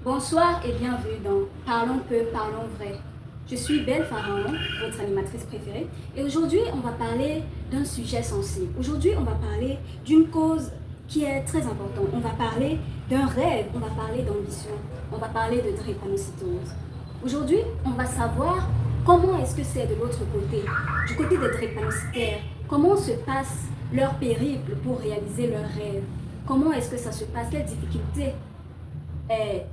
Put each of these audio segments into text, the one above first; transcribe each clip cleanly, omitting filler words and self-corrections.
Bonsoir et bienvenue dans Parlons peu, parlons vrai. Je suis Belle Pharaon, votre animatrice préférée, et aujourd'hui on va parler d'un sujet sensible. Aujourd'hui on va parler d'une cause qui est très importante. On va parler d'un rêve, on va parler d'ambition, on va parler de drépanocytose. Aujourd'hui on va savoir comment est-ce que c'est de l'autre côté, du côté des drépanocytaires, comment se passe leur périple pour réaliser leurs rêves, comment est-ce que ça se passe, quelles difficultés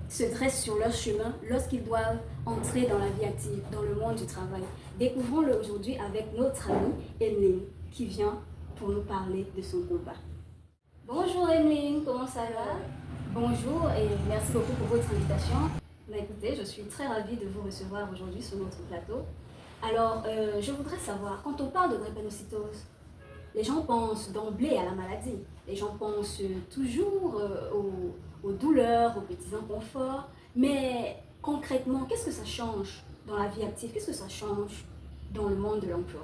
se dressent sur leur chemin lorsqu'ils doivent entrer dans la vie active, dans le monde du travail. Découvrons-le aujourd'hui avec notre amie Emeline qui vient pour nous parler de son combat. Bonjour Emeline, comment ça va? Bonjour et merci beaucoup pour votre invitation. Écoutez, je suis très ravie de vous recevoir aujourd'hui sur notre plateau. Alors, je voudrais savoir, quand on parle de drépanocytose, les gens pensent d'emblée à la maladie. Les gens pensent toujours aux douleurs, aux petits inconforts. Mais concrètement, qu'est-ce que ça change dans la vie active? Qu'est-ce que ça change dans le monde de l'emploi?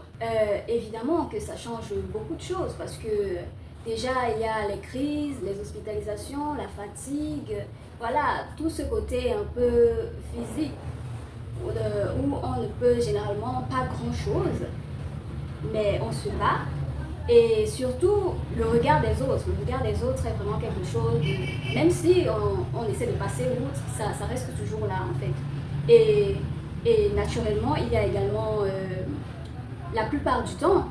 Évidemment que ça change beaucoup de choses parce que déjà, il y a les crises, les hospitalisations, la fatigue. Voilà, tout ce côté un peu physique où on ne peut généralement pas grand-chose, mais on se bat. Et surtout, le regard des autres. Le regard des autres est vraiment quelque chose, même si on essaie de passer outre, ça reste toujours là en fait. Et naturellement, il y a également, la plupart du temps,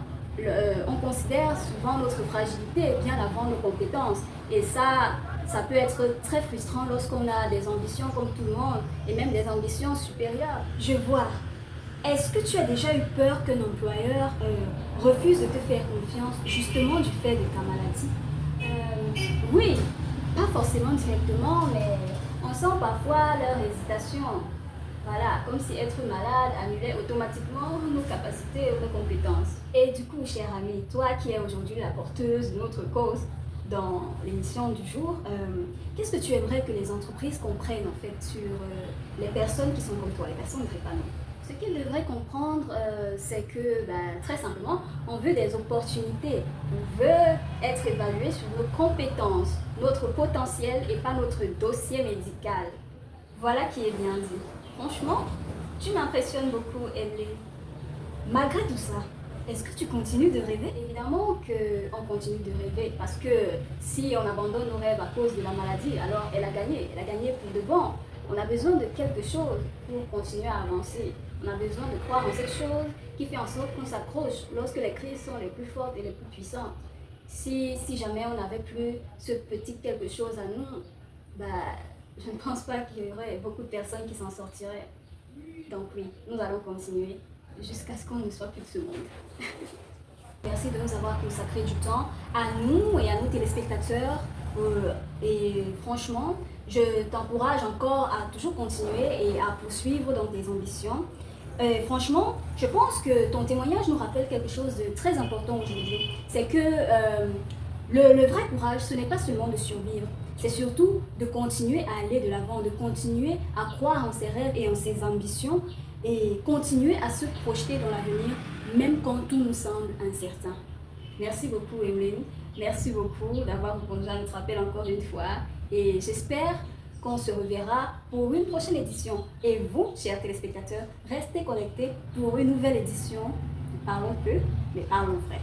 on considère souvent notre fragilité bien avant nos compétences. Et ça peut être très frustrant lorsqu'on a des ambitions comme tout le monde, et même des ambitions supérieures. Je vois. Est-ce que tu as déjà eu peur qu'un employeur refuse de te faire confiance justement du fait de ta maladie? Oui, pas forcément directement, mais on sent parfois leur hésitation. Voilà, comme si être malade annulait automatiquement nos capacités et nos compétences. Et du coup, chère amie, toi qui es aujourd'hui la porteuse de notre cause dans l'émission du jour, qu'est-ce que tu aimerais que les entreprises comprennent en fait sur les personnes qui sont comme toi, les personnes drépanantes? Ce qu'ils devraient comprendre, c'est que, très simplement, on veut des opportunités. On veut être évalué sur nos compétences, notre potentiel et pas notre dossier médical. Voilà qui est bien dit. Franchement, tu m'impressionnes beaucoup, Emeline. Malgré tout ça, est-ce que tu continues de rêver? Évidemment qu'on continue de rêver parce que si on abandonne nos rêves à cause de la maladie, alors elle a gagné pour de bon. On a besoin de quelque chose pour continuer à avancer. On a besoin de croire en cette chose qui fait en sorte qu'on s'accroche lorsque les crises sont les plus fortes et les plus puissantes. Si jamais on n'avait plus ce petit quelque chose à nous, je ne pense pas qu'il y aurait beaucoup de personnes qui s'en sortiraient. Donc oui, nous allons continuer jusqu'à ce qu'on ne soit plus de ce monde. Merci de nous avoir consacré du temps à nous et à nos téléspectateurs. Et franchement, je t'encourage encore à toujours continuer et à poursuivre dans tes ambitions. Franchement, je pense que ton témoignage nous rappelle quelque chose de très important aujourd'hui. C'est que le vrai courage, ce n'est pas seulement de survivre, c'est surtout de continuer à aller de l'avant, de continuer à croire en ses rêves et en ses ambitions et continuer à se projeter dans l'avenir, même quand tout nous semble incertain. Merci beaucoup, Emeline. Merci beaucoup d'avoir répondu à notre appel encore une fois. Et j'espère qu'on se reverra pour une prochaine édition. Et vous, chers téléspectateurs, restez connectés pour une nouvelle édition. Parlons peu, mais parlons vrai.